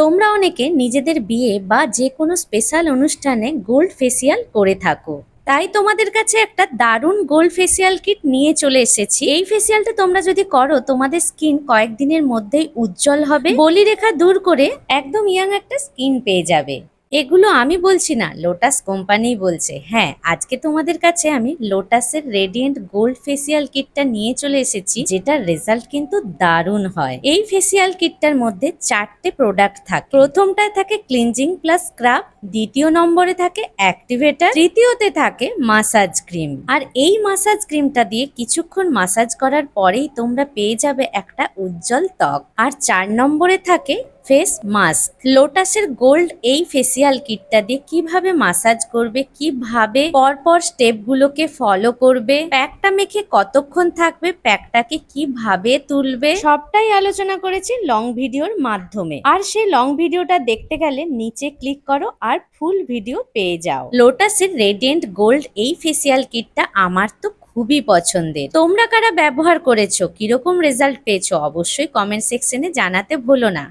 তোমরা অনেকে নিজেদের বিয়ে বা যে কোনো স্পেশাল অনুষ্ঠানে গোল্ড ফেসিয়াল করে থাকো। তাই তোমাদের কাছে একটা দারুণ গোল্ড ফেসিয়াল কিট নিয়ে চলে এসেছি। এই ফেসিয়ালটা তোমরা যদি করো তোমাদের স্কিন কয়েকদিনের মধ্যেই উজ্জ্বল হবে, বলিরেখা দূর করে একদম ইয়াং একটা স্কিন পেয়ে যাবে। এগুলো আমি বলছি না, লোটাস কোম্পানি বলছে। হ্যাঁ, আজকে তোমাদের কাছে আমি লোটাসের রেডিয়েন্ট গোল্ড ফেসিয়াল কিটটা নিয়ে চলে এসেছি, যেটার রেজাল্ট কিন্তু দারুণ হয়। এই ফেসিয়াল কিটটার মধ্যে 4টে প্রোডাক্ট থাকে। প্রথমটায় থাকে ক্লিনজিং প্লাস স্ক্রাব, দ্বিতীয় নম্বরে থাকে অ্যাক্টিভেটর, তৃতীয়তে থাকে মাসাজ ক্রিম। আর এই মাসাজ ক্রিমটা দিয়ে কিছুক্ষণ মাসাজ করার পরেই তোমরা পেয়ে যাবে একটা উজ্জ্বল ত্বক। আর 4 নম্বরে থাকে ফেস মাস্ক। লোটাসের গোল্ড এই ফেসিয়াল কিটটা দিয়ে কিভাবে মাসাজ করবে, কিভাবে পরপর স্টেপ গুলোকে ফলো করবে, প্যাকটা মেখে কতক্ষণ থাকবে, প্যাকটাকে কিভাবে তুলবে, সবটাই আলোচনা করেছি লং ভিডিওর মাধ্যমে। আর সেই লং ভিডিওটা দেখতে গেলে নিচে ক্লিক করো আর ফুল ভিডিও পেয়ে যাও। লোটাসের রেডিয়েন্ট গোল্ড এই ফেসিয়াল কিটটা আমার তো খুবই পছন্দের। তোমরা কারা ব্যবহার করেছো, কিরকম রেজাল্ট পেয়েছো, অবশ্যই কমেন্ট সেকশনে জানাতে ভুলো না।